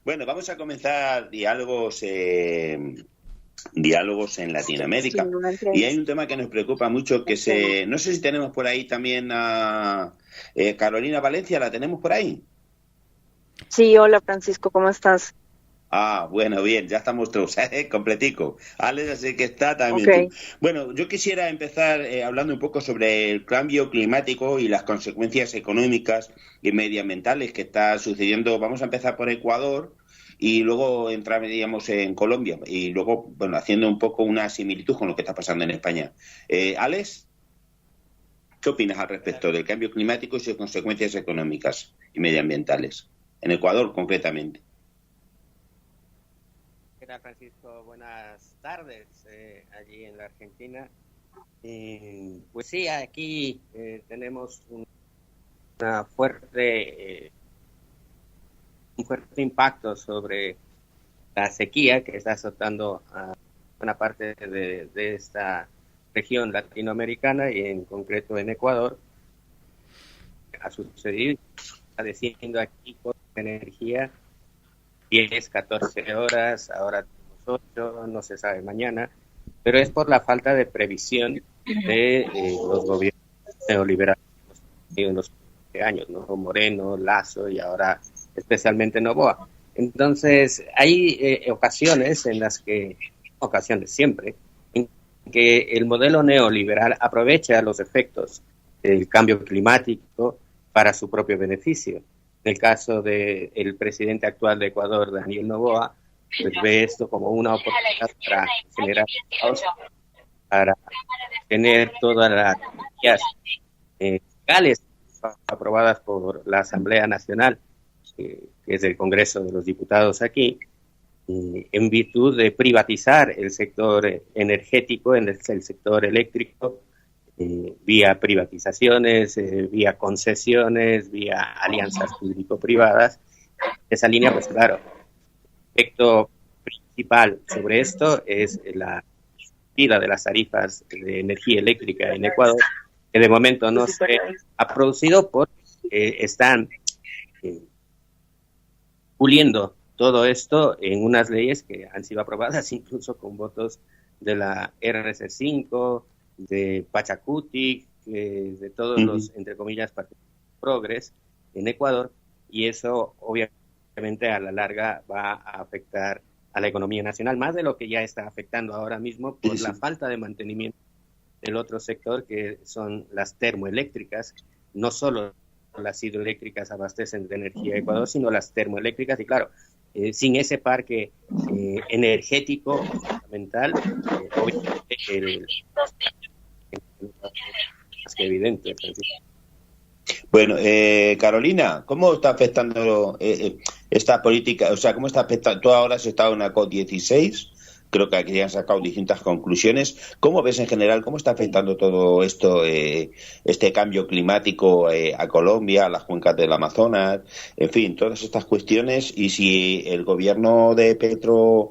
Bueno, vamos a comenzar diálogos en Sí, Latinoamérica. una Y hay entrevista. un tema que nos preocupa mucho, no sé si tenemos por ahí también a Carolina Valencia, ¿la tenemos por ahí? Sí, hola Francisco, ¿cómo estás? Ah, bueno, bien, ya estamos todos, completico. Alex, así que está Ok, también tú. Bueno, yo quisiera empezar hablando un poco sobre el cambio climático y las consecuencias económicas y medioambientales que está sucediendo. Vamos a empezar por Ecuador y luego entraríamos en Colombia y luego, bueno, haciendo un poco una similitud con lo que está pasando en España. Alex, ¿qué opinas al respecto del cambio climático y sus consecuencias económicas y medioambientales? En Ecuador, concretamente. ¿Qué tal, Francisco? Buenas tardes allí en la Argentina. Pues sí, aquí tenemos una un fuerte impacto sobre la sequía que está azotando a una parte de esta región latinoamericana y en concreto en Ecuador. Ha sucedido, está diciendo aquí con energía 10, 14 horas, ahora tenemos 8, no se sabe mañana, pero es por la falta de previsión de los gobiernos neoliberales en los años, ¿no? Moreno, Lasso y ahora especialmente Noboa. Entonces, hay ocasiones siempre, en que el modelo neoliberal aprovecha los efectos del cambio climático para su propio beneficio. En el caso del presidente actual de Ecuador, Daniel Noboa, pues ve esto como una oportunidad para generar caos, para tener todas las medidas legales aprobadas por la Asamblea Nacional, que es el Congreso de los Diputados aquí, en virtud de privatizar el sector energético, en el sector eléctrico, vía privatizaciones, vía concesiones, vía alianzas público-privadas. Esa línea, pues claro, el efecto principal sobre esto es la subida de las tarifas de energía eléctrica en Ecuador, que de momento no se ha producido porque están puliendo todo esto en unas leyes que han sido aprobadas incluso con votos de la RC5, de Pachacuti, de todos los, entre comillas, partidos progres en Ecuador, y eso obviamente a la larga va a afectar a la economía nacional, más de lo que ya está afectando ahora mismo por la falta de mantenimiento del otro sector, que son las termoeléctricas. No solo las hidroeléctricas abastecen de energía a Ecuador, sino las termoeléctricas, y claro, sin ese parque energético fundamental, obviamente más que evidente. Bueno, Carolina, ¿cómo está afectando esta política? O sea, ¿cómo está afectando? Tú ahora has estado en la COP16, creo que aquí han sacado distintas conclusiones. ¿Cómo ves en general, cómo está afectando todo esto, este cambio climático a Colombia, a las cuencas del Amazonas, en fin, todas estas cuestiones? Y si el gobierno de Petro,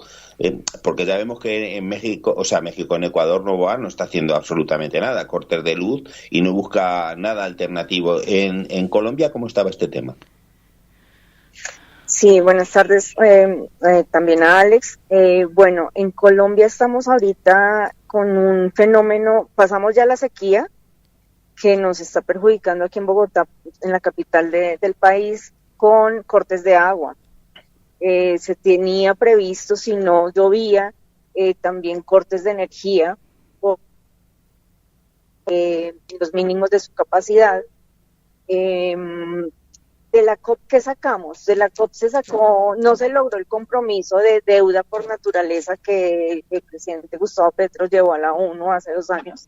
porque ya vemos que en México, o sea, México en Ecuador no está haciendo absolutamente nada, cortes de luz y no busca nada alternativo. En Colombia, ¿cómo estaba este tema? Sí, buenas tardes también a Alex. Bueno, en Colombia estamos ahorita con un fenómeno, pasamos ya la sequía que nos está perjudicando aquí en Bogotá, en la capital del país, con cortes de agua. Se tenía previsto, si no llovía, también cortes de energía por los mínimos de su capacidad. De la COP, ¿qué sacamos? De la COP se sacó, no se logró el compromiso de deuda por naturaleza que el presidente Gustavo Petro llevó a la ONU hace 2 años.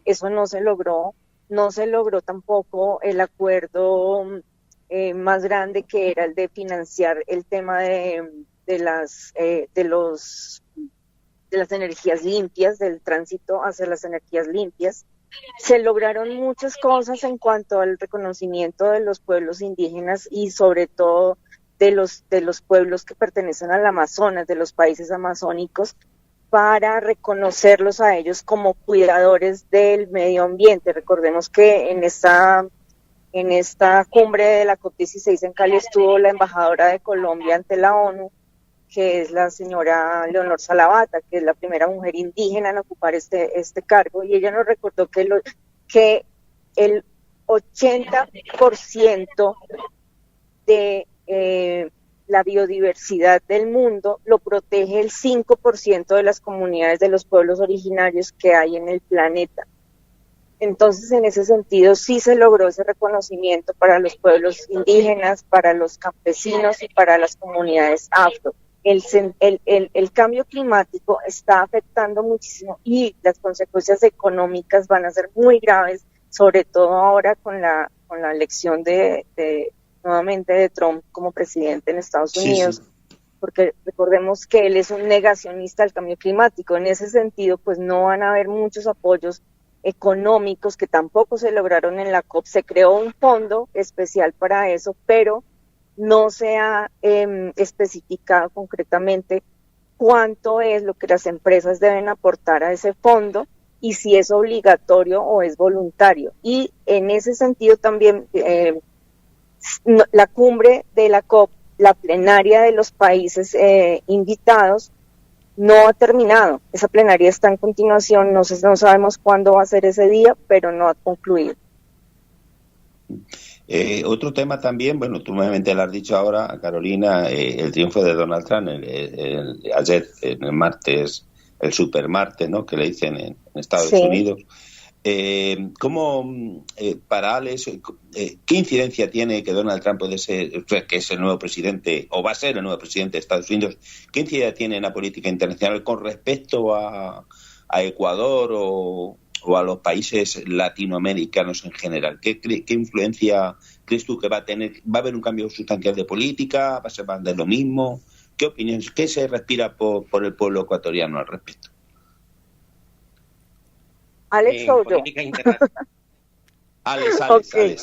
Eso no se logró. No se logró tampoco el acuerdo más grande, que era el de financiar el tema de las energías limpias, del tránsito hacia las energías limpias. Se lograron muchas cosas en cuanto al reconocimiento de los pueblos indígenas y sobre todo de los pueblos que pertenecen al Amazonas, de los países amazónicos, para reconocerlos a ellos como cuidadores del medio ambiente. Recordemos que en esta en esta cumbre de la COP16 en Cali estuvo la embajadora de Colombia ante la ONU, que es la señora Leonor Salavata, que es la primera mujer indígena en ocupar este cargo, y ella nos recordó que el 80% de la biodiversidad del mundo lo protege el 5% de las comunidades de los pueblos originarios que hay en el planeta. Entonces, en ese sentido, sí se logró ese reconocimiento para los pueblos indígenas, para los campesinos y para las comunidades afro. El cambio climático está afectando muchísimo y las consecuencias económicas van a ser muy graves, sobre todo ahora con la elección nuevamente de Trump como presidente en Estados Unidos, sí. Porque recordemos que él es un negacionista del cambio climático. En ese sentido, pues no van a haber muchos apoyos económicos que tampoco se lograron en la COP. Se creó un fondo especial para eso, pero no se ha especificado concretamente cuánto es lo que las empresas deben aportar a ese fondo y si es obligatorio o es voluntario. Y en ese sentido también la cumbre de la COP, la plenaria de los países invitados, no ha terminado. Esa plenaria está en continuación, no sabemos cuándo va a ser ese día, pero no ha concluido. Otro tema también, bueno, tú nuevamente lo has dicho ahora, Carolina, el triunfo de Donald Trump ayer, en el martes, el supermartes, ¿no?, que le dicen en Estados sí. Unidos. ¿Cómo, para Alex, qué incidencia tiene que Donald Trump puede ser, que es el nuevo presidente, o va a ser el nuevo presidente de Estados Unidos, qué incidencia tiene en la política internacional con respecto a Ecuador o a los países latinoamericanos en general? ¿Qué influencia crees tú que va a tener? ¿Va a haber un cambio sustancial de política? ¿Va a ser más de lo mismo? ¿Qué opiniones? ¿Qué se respira por el pueblo ecuatoriano al respecto? Alex o yo. Alex. Okay.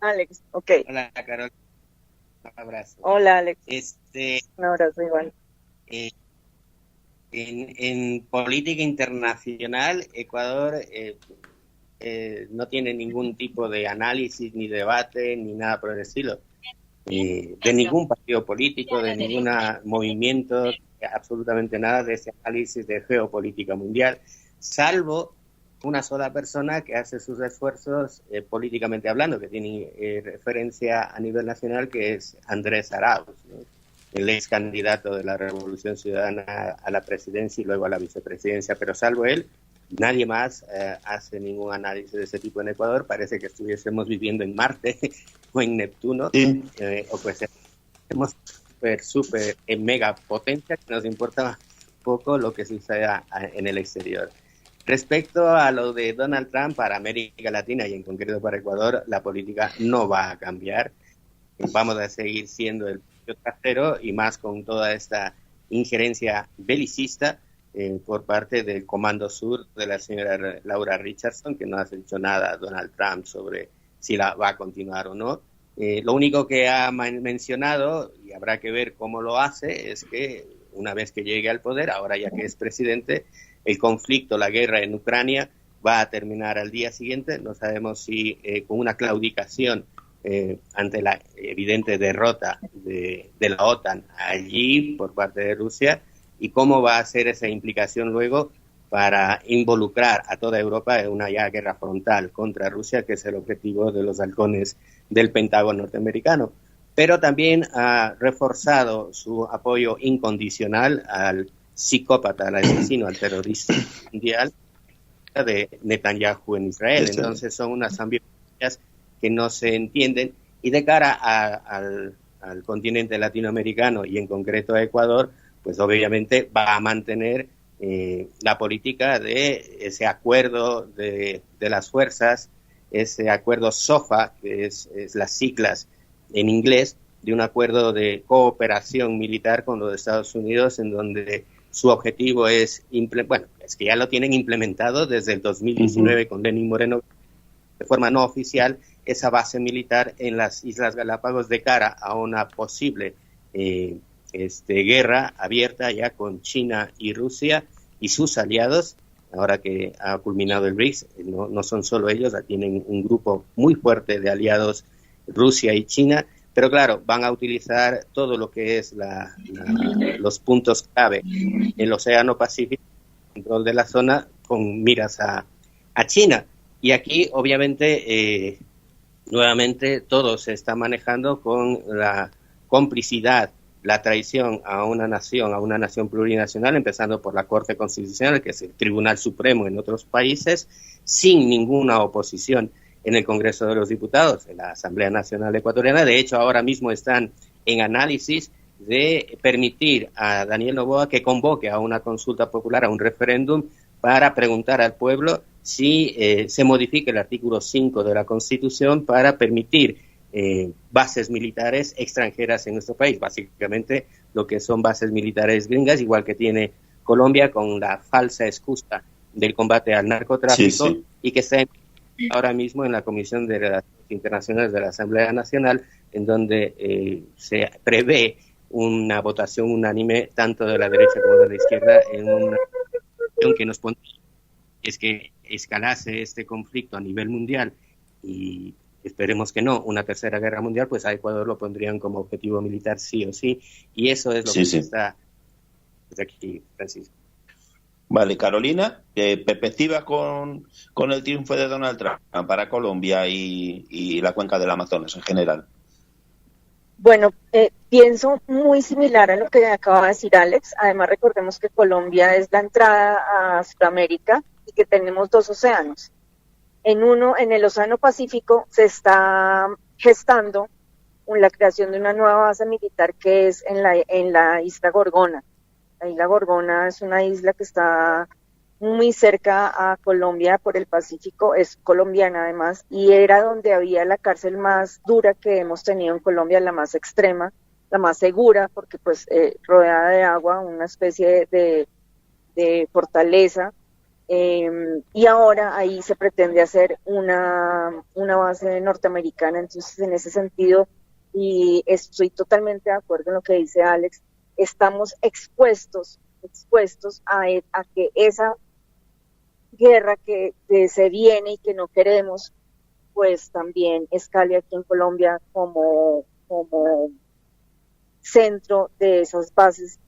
Alex, ok. Hola, Carol. Un abrazo. Hola, Alex. Un abrazo igual. En política internacional, Ecuador no tiene ningún tipo de análisis, ni debate, ni nada por el estilo. De ningún partido político, de ningún movimiento, absolutamente nada de ese análisis de geopolítica mundial, salvo una sola persona que hace sus esfuerzos políticamente hablando, que tiene referencia a nivel nacional, que es Andrés Arauz, ¿no?, el ex candidato de la Revolución Ciudadana a la presidencia y luego a la vicepresidencia, pero salvo él, nadie más hace ningún análisis de ese tipo en Ecuador. Parece que estuviésemos viviendo en Marte o en Neptuno, sí. O pues somos súper mega potencia, que nos importa poco lo que suceda en el exterior. Respecto a lo de Donald Trump, para América Latina y en concreto para Ecuador, la política no va a cambiar. Vamos a seguir siendo el trasero, y más con toda esta injerencia belicista por parte del Comando Sur de la señora Laura Richardson, que no ha dicho nada a Donald Trump sobre si la va a continuar o no. Lo único que ha mencionado, y habrá que ver cómo lo hace, es que una vez que llegue al poder, ahora ya que es presidente, el conflicto, la guerra en Ucrania va a terminar al día siguiente. No sabemos si con una claudicación ante la evidente derrota de la OTAN allí por parte de Rusia, y cómo va a ser esa implicación luego para involucrar a toda Europa en una ya guerra frontal contra Rusia, que es el objetivo de los halcones del Pentágono norteamericano. Pero también ha reforzado su apoyo incondicional al psicópata, al asesino, al terrorista mundial de Netanyahu en Israel. Entonces son unas ambivalencias que no se entienden, y de cara al continente latinoamericano y en concreto a Ecuador, pues obviamente va a mantener la política de ese acuerdo de las fuerzas, ese acuerdo SOFA, que es las siglas en inglés, de un acuerdo de cooperación militar con los Estados Unidos, en donde su objetivo es, es que ya lo tienen implementado desde el 2019 con Lenín Moreno, de forma no oficial, esa base militar en las Islas Galápagos de cara a una posible guerra abierta ya con China y Rusia y sus aliados ahora que ha culminado el BRICS, no son solo ellos, tienen un grupo muy fuerte de aliados, Rusia y China, pero claro, van a utilizar todo lo que es los puntos clave en el Océano Pacífico, control de la zona, con miras a China. Y aquí, obviamente, nuevamente todo se está manejando con la complicidad, la traición a una nación plurinacional, empezando por la Corte Constitucional, que es el Tribunal Supremo en otros países, sin ninguna oposición en el Congreso de los Diputados, en la Asamblea Nacional Ecuatoriana. De hecho, ahora mismo están en análisis de permitir a Daniel Noboa que convoque a una consulta popular, a un referéndum, para preguntar al pueblo si se modifique el artículo 5 de la Constitución para permitir bases militares extranjeras en nuestro país. Básicamente lo que son bases militares gringas, igual que tiene Colombia, con la falsa excusa del combate al narcotráfico, sí. Y que está ahora mismo en la Comisión de Relaciones Internacionales de la Asamblea Nacional, en donde se prevé una votación unánime tanto de la derecha como de la izquierda en una cuestión que nos pone, es que escalase este conflicto a nivel mundial, y esperemos que no, una tercera guerra mundial, pues a Ecuador lo pondrían como objetivo militar sí o sí, y eso es lo que se está desde aquí, Francisco. Vale, Carolina, perspectivas con el triunfo de Donald Trump para Colombia y la cuenca del Amazonas en general. Bueno, pienso muy similar a lo que acaba de decir Alex. Además, recordemos que Colombia es la entrada a Sudamérica y que tenemos dos océanos. En el Océano Pacífico se está gestando la creación de una nueva base militar que es en la isla Gorgona. La isla Gorgona es una isla que está muy cerca a Colombia por el Pacífico, es colombiana además, y era donde había la cárcel más dura que hemos tenido en Colombia, la más extrema, la más segura, porque pues rodeada de agua, una especie de fortaleza, y ahora ahí se pretende hacer una base norteamericana. Entonces en ese sentido, y estoy totalmente de acuerdo en lo que dice Alex, estamos expuestos a que esa guerra que se viene y que no queremos, pues también escale aquí en Colombia como centro de esas bases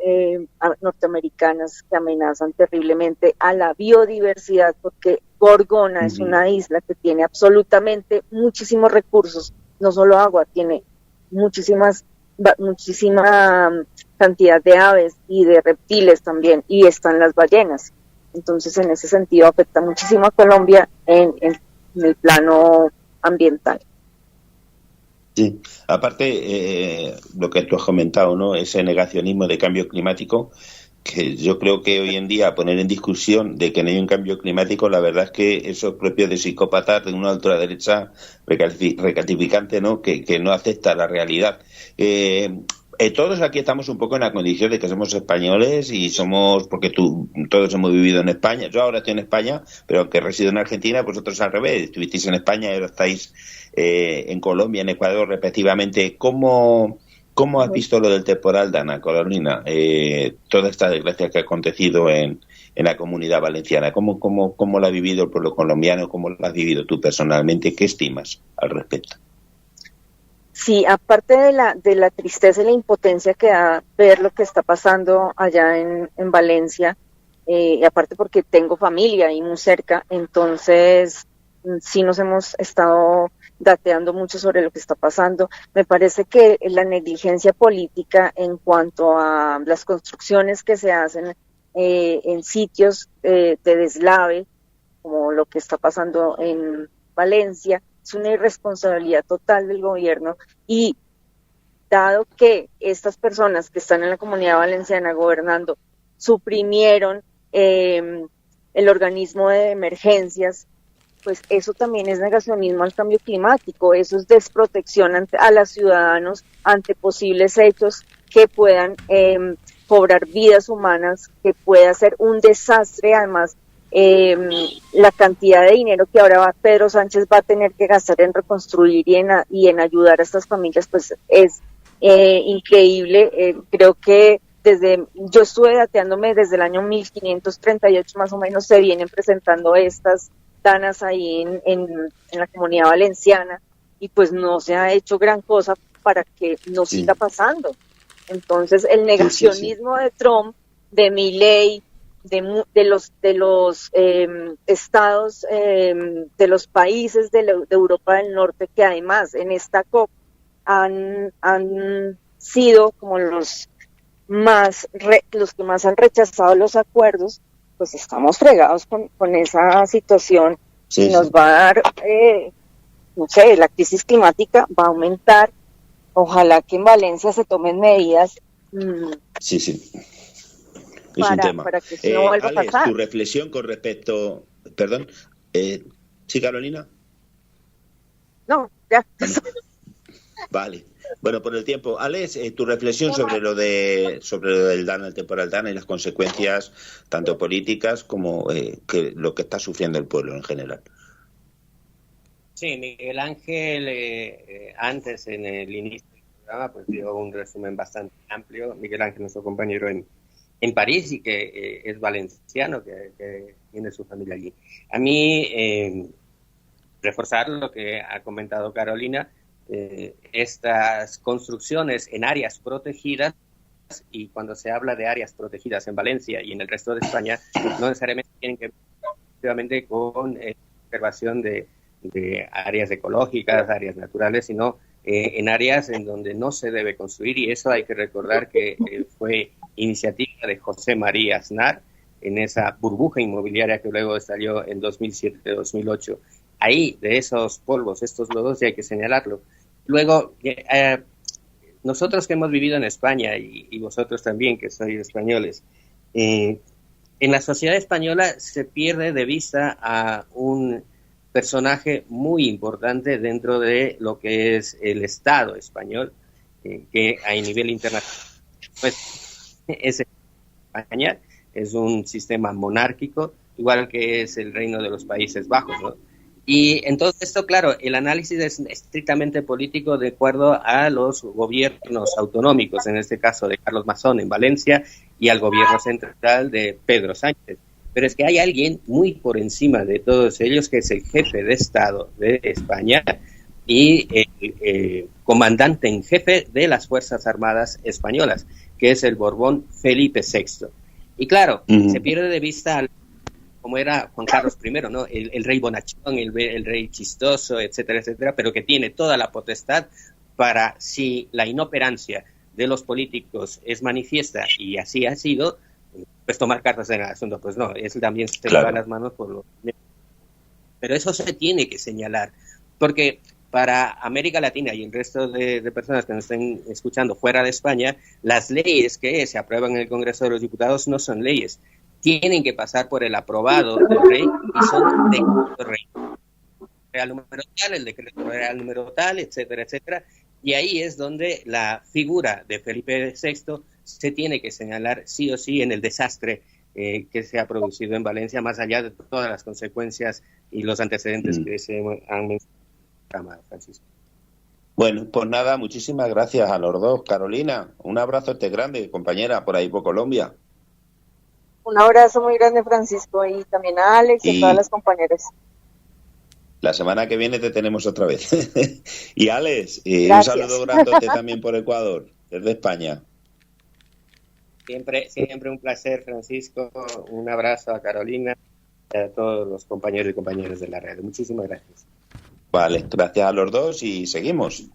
norteamericanas que amenazan terriblemente a la biodiversidad, porque Gorgona es una isla que tiene absolutamente muchísimos recursos, no solo agua, tiene muchísima cantidad de aves y de reptiles también, y están las ballenas. Entonces, en ese sentido, afecta muchísimo a Colombia en el plano ambiental. Sí, aparte, lo que tú has comentado, ¿no? Ese negacionismo de cambio climático, que yo creo que hoy en día poner en discusión de que no hay un cambio climático, la verdad es que eso es propio de psicópatas de una ultraderecha recalcitrante, ¿no? Que no acepta la realidad. Todos aquí estamos un poco en la condición de que somos españoles y somos, porque todos hemos vivido en España. Yo ahora estoy en España, pero aunque resido en Argentina, vosotros al revés, estuvisteis en España y ahora estáis en Colombia, en Ecuador, respectivamente. ¿Cómo has visto lo del temporal, Dana, Carolina? Toda esta desgracia que ha acontecido en la Comunidad Valenciana. ¿Cómo la ha vivido el pueblo colombiano? ¿Cómo la has vivido tú personalmente? ¿Qué estimas al respecto? Sí, aparte de la tristeza y la impotencia que da ver lo que está pasando allá en Valencia, y aparte porque tengo familia ahí muy cerca, entonces sí nos hemos estado dateando mucho sobre lo que está pasando. Me parece que la negligencia política en cuanto a las construcciones que se hacen en sitios de deslave, como lo que está pasando en Valencia, es una irresponsabilidad total del gobierno, y dado que estas personas que están en la Comunidad Valenciana gobernando suprimieron el organismo de emergencias, pues eso también es negacionismo al cambio climático, eso es desprotección a los ciudadanos ante posibles hechos que puedan cobrar vidas humanas, que pueda ser un desastre. Además, la cantidad de dinero que ahora Pedro Sánchez va a tener que gastar en reconstruir y en ayudar a estas familias, pues es increíble. Creo que yo estuve dateándome desde el año 1538 más o menos, se vienen presentando estas danas ahí en la Comunidad Valenciana, y pues no se ha hecho gran cosa para que no siga pasando. Entonces el negacionismo de Trump, de Milei, de los estados, de los países de Europa del Norte, que además en esta COP han sido como los que más han rechazado los acuerdos, pues estamos fregados con esa situación, y nos va a dar, no sé, la crisis climática va a aumentar. Ojalá que en Valencia se tomen medidas. Es un tema. Para que no vuelva Alex, a pasar. tu reflexión con respecto... Perdón. ¿Sí, Carolina? No, ya. Vale. Bueno, por el tiempo. Alex, tu reflexión sobre lo del DANA, el temporal DANA, y las consecuencias tanto políticas como que lo que está sufriendo el pueblo en general. Sí, Miguel Ángel, antes en el inicio del programa, pues dio un resumen bastante amplio. Miguel Ángel, nuestro compañero en París, y que es valenciano, que tiene su familia allí. A mí, reforzar lo que ha comentado Carolina, estas construcciones en áreas protegidas, y cuando se habla de áreas protegidas en Valencia y en el resto de España, no necesariamente tienen que ver con conservación de áreas ecológicas, áreas naturales, sino en áreas en donde no se debe construir, y eso hay que recordar que fue iniciativa de José María Aznar en esa burbuja inmobiliaria que luego estalló en 2007-2008. Ahí, de esos polvos, estos lodos, y hay que señalarlo. Luego, nosotros que hemos vivido en España, y vosotros también, que sois españoles, en la sociedad española se pierde de vista a un personaje muy importante dentro de lo que es el Estado español, que a nivel internacional pues es España, es un sistema monárquico, igual que es el Reino de los Países Bajos, ¿no? Y entonces esto, claro, el análisis es estrictamente político de acuerdo a los gobiernos autonómicos, en este caso de Carlos Mazón en Valencia, y al gobierno central de Pedro Sánchez. Pero es que hay alguien muy por encima de todos ellos, que es el jefe de Estado de España y el comandante en jefe de las Fuerzas Armadas españolas, que es el Borbón Felipe VI. Y claro, se pierde de vista como era Juan Carlos I, ¿no? El rey bonachón, el rey chistoso, etcétera, etcétera, pero que tiene toda la potestad para, si la inoperancia de los políticos es manifiesta, y así ha sido, pues tomar cartas en el asunto. Pues no, él también se lava las manos por lo... Pero eso se tiene que señalar, porque para América Latina y el resto de personas que nos estén escuchando fuera de España, las leyes que se aprueban en el Congreso de los Diputados no son leyes, tienen que pasar por el aprobado del rey, y son decretos del rey. Real número tal, el decreto real número tal, etcétera, etcétera. Y ahí es donde la figura de Felipe VI se tiene que señalar sí o sí en el desastre que se ha producido en Valencia, más allá de todas las consecuencias y los antecedentes que se han mencionado, Francisco. Bueno, pues nada, muchísimas gracias a los dos. Carolina, un abrazo grande, compañera, por ahí por Colombia. Un abrazo muy grande, Francisco, y también a Alex y a todas las compañeras. La semana que viene te tenemos otra vez. Y Alex, un saludo grandote también por Ecuador, desde España. Siempre un placer, Francisco. Un abrazo a Carolina y a todos los compañeros y compañeras de la red. Muchísimas gracias. Vale, gracias a los dos y seguimos.